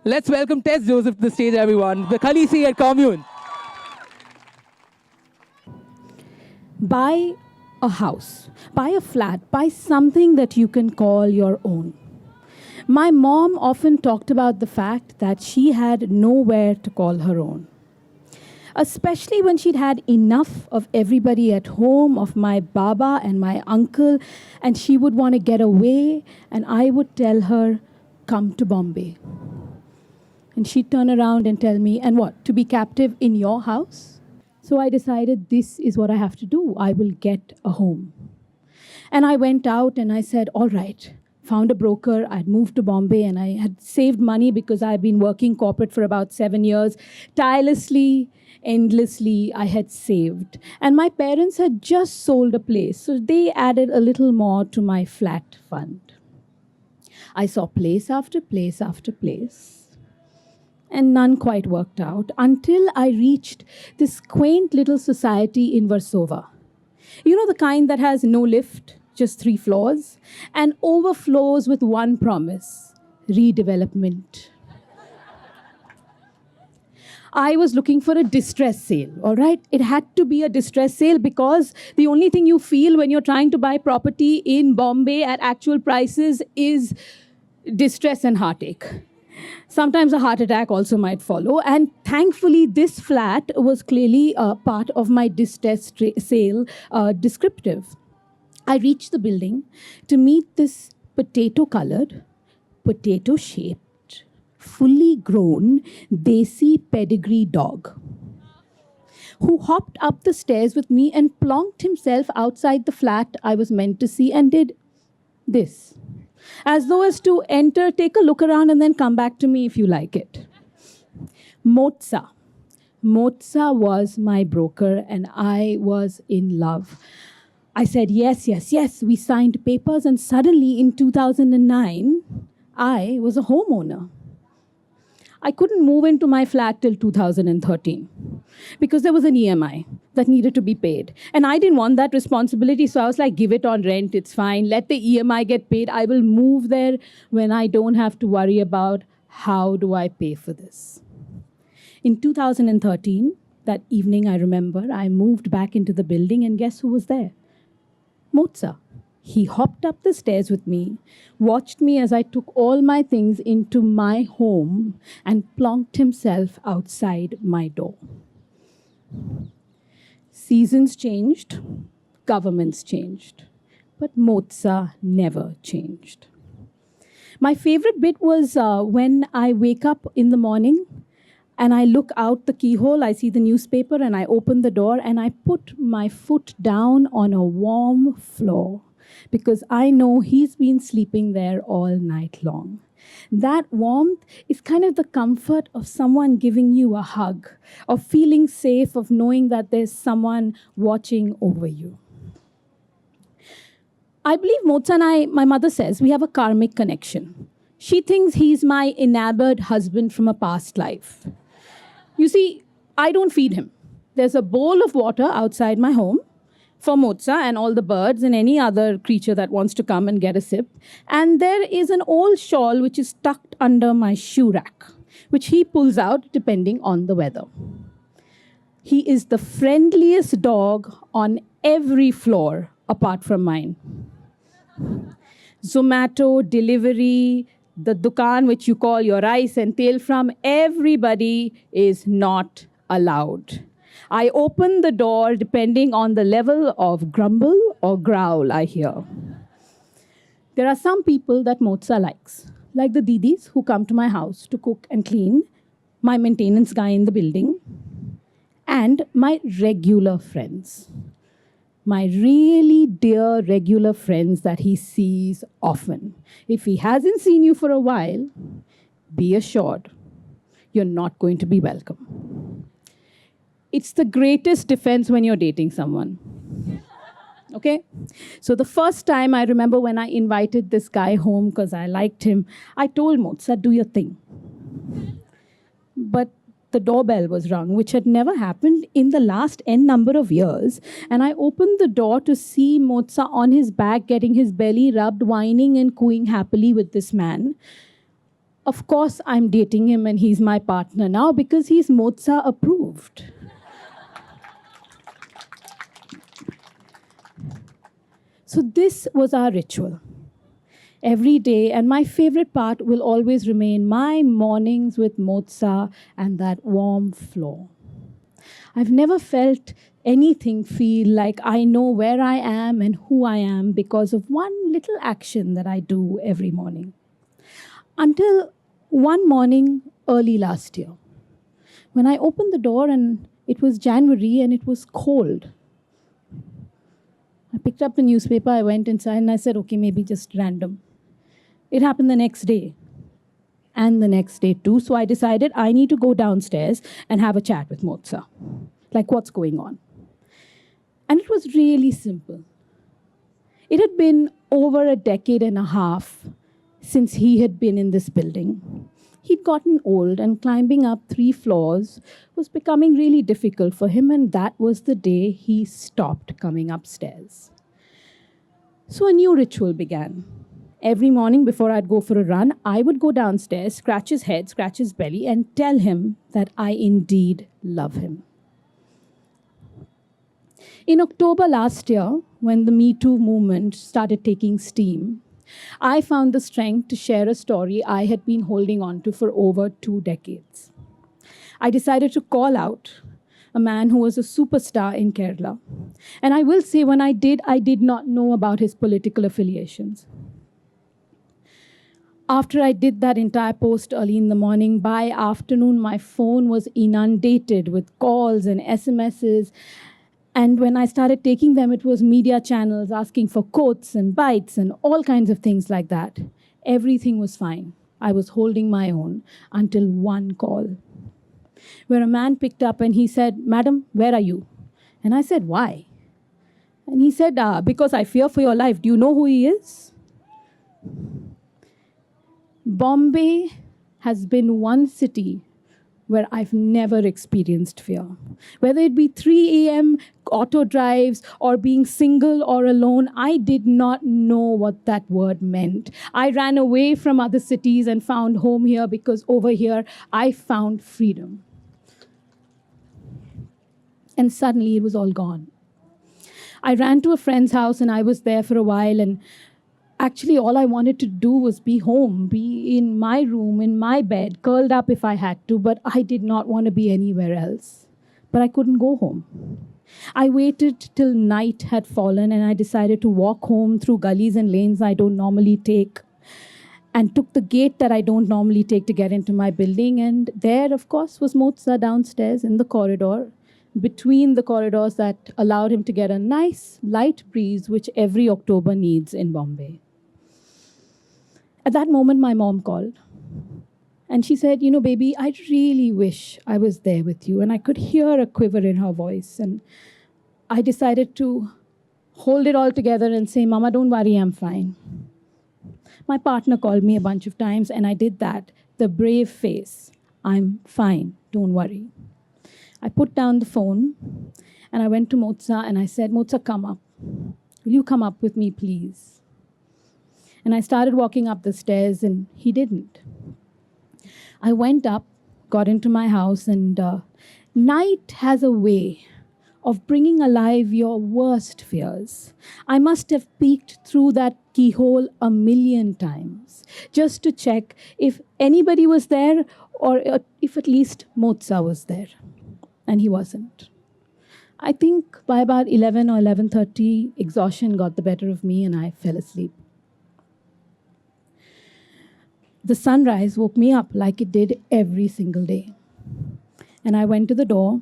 Let's welcome Tess Joseph to the stage, everyone. The Khalisi at Kommune. Buy a house, buy a flat, buy something that you can call your own. My mom often talked about the fact that she had nowhere to call her own, especially when she'd had enough of everybody at home, of my baba and my uncle, and she would want to get away, and I would tell her, come to Bombay. And she'd turn around and tell me, and what, to be captive in your house? So I decided this is what I have to do. I will get a home. And I went out and I said, all right, found a broker. I'd moved to Bombay and I had saved money because I'd been working corporate for about 7 years. Tirelessly, endlessly, I had saved. And my parents had just sold a place, so they added a little more to my flat fund. I saw place after place after place, and none quite worked out until I reached this quaint little society in Warsaw. You know, the kind that has no lift, just 3 floors, and overflows with one promise: redevelopment. I was looking for a distress sale, all right? It had to be a distress sale because the only thing you feel when you're trying to buy property in Bombay at actual prices is distress and heartache. Sometimes a heart attack also might follow. And thankfully, this flat was clearly part of my distress sale descriptive. I reached the building to meet this potato-colored, potato-shaped, fully grown, desi pedigree dog who hopped up the stairs with me and plonked himself outside the flat I was meant to see and did this, as though as to enter, take a look around, and then come back to me if you like it. Motsa. Motsa was my broker, and I was in love. I said, yes, yes, yes. We signed papers, and suddenly in 2009, I was a homeowner. I couldn't move into my flat till 2013 because there was an EMI that needed to be paid. And I didn't want that responsibility, so I was like, give it on rent, it's fine. Let the EMI get paid. I will move there when I don't have to worry about how do I pay for this. In 2013, that evening, I remember, I moved back into the building, and guess who was there? Motsa. He hopped up the stairs with me, watched me as I took all my things into my home, and plonked himself outside my door. Seasons changed, governments changed, but Motsa never changed. My favorite bit was when I wake up in the morning and I look out the keyhole, I see the newspaper, and I open the door and I put my foot down on a warm floor, because I know he's been sleeping there all night long. That warmth is kind of the comfort of someone giving you a hug, of feeling safe, of knowing that there's someone watching over you. I believe Motsa and I, my mother says, we have a karmic connection. She thinks he's my enamored husband from a past life. You see, I don't feed him. There's a bowl of water outside my home for Motsa and all the birds and any other creature that wants to come and get a sip. And there is an old shawl which is tucked under my shoe rack, which he pulls out depending on the weather. He is the friendliest dog on every floor apart from mine. Zomato, delivery, the dukan which you call your rice and tail from, everybody is not allowed. I open the door depending on the level of grumble or growl I hear. There are some people that Motsa likes, like the didis who come to my house to cook and clean, my maintenance guy in the building, and my regular friends. My really dear regular friends that he sees often. If he hasn't seen you for a while, be assured you're not going to be welcome. It's the greatest defense when you're dating someone. Okay? So the first time I remember when I invited this guy home because I liked him, I told Motsa, do your thing. But the doorbell was rung, which had never happened in the last n number of years. And I opened the door to see Motsa on his back, getting his belly rubbed, whining and cooing happily with this man. Of course, I'm dating him and he's my partner now because he's Motsa approved. So this was our ritual every day, and my favorite part will always remain my mornings with Motsa and that warm floor. I've never felt anything feel like I know where I am and who I am because of one little action that I do every morning. Until one morning early last year, when I opened the door and it was January and it was cold. I picked up the newspaper, I went inside and I said, okay, maybe just random. It happened the next day and the next day too. So I decided I need to go downstairs and have a chat with Motsa. Like, what's going on? And it was really simple. It had been over a decade and a half since he had been in this building. He'd gotten old and climbing up 3 floors was becoming really difficult for him, and that was the day he stopped coming upstairs. So a new ritual began. Every morning before I'd go for a run, I would go downstairs, scratch his head, scratch his belly, and tell him that I indeed love him. In October last year, when the Me Too movement started taking steam, I found the strength to share a story I had been holding on to for over 2 decades. I decided to call out a man who was a superstar in Kerala. And I will say, when I did not know about his political affiliations. After I did that entire post early in the morning, by afternoon, my phone was inundated with calls and SMSs. And when I started taking them, it was media channels asking for quotes and bites and all kinds of things like that. Everything was fine. I was holding my own until one call, where a man picked up and he said, "Madam, where are you?" And I said, "Why?" And he said, "Because I fear for your life. Do you know who he is?" Bombay has been one city where I've never experienced fear. Whether it be 3 a.m. auto drives or being single or alone, I did not know what that word meant. I ran away from other cities and found home here because over here I found freedom. And suddenly it was all gone. I ran to a friend's house and I was there for a while, and actually, all I wanted to do was be home, be in my room, in my bed, curled up if I had to, but I did not want to be anywhere else. But I couldn't go home. I waited till night had fallen and I decided to walk home through gullies and lanes I don't normally take, and took the gate that I don't normally take to get into my building. And there, of course, was Motsa downstairs in the corridor, between the corridors that allowed him to get a nice light breeze, which every October needs in Bombay. At that moment, my mom called. And she said, "You know, baby, I really wish I was there with you." And I could hear a quiver in her voice. And I decided to hold it all together and say, "Mama, don't worry, I'm fine." My partner called me a bunch of times, and I did that. The brave face. "I'm fine, don't worry." I put down the phone, and I went to Motsa, and I said, "Motsa, come up. Will you come up with me, please?" And I started walking up the stairs, and he didn't. I went up, got into my house, and night has a way of bringing alive your worst fears. I must have peeked through that keyhole 1,000,000 times just to check if anybody was there, or if at least Motsa was there. And he wasn't. I think by about 11 or 11:30, exhaustion got the better of me and I fell asleep. The sunrise woke me up like it did every single day. And I went to the door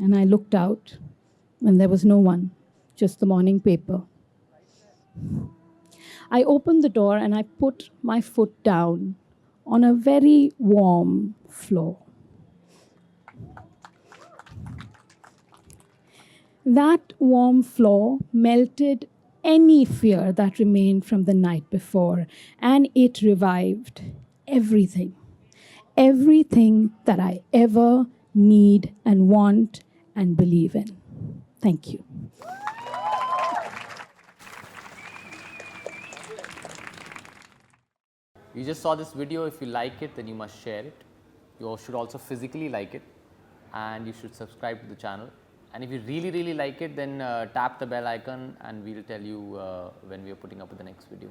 and I looked out, and there was no one, just the morning paper. I opened the door and I put my foot down on a very warm floor. That warm floor melted any fear that remained from the night before, and it revived everything. Everything that I ever need and want and believe in. Thank you. You just saw this video. If you like it, then you must share it. You should also physically like it, and you should subscribe to the channel. And if you really like it, then tap the bell icon and we'll tell you when we are putting up with the next video.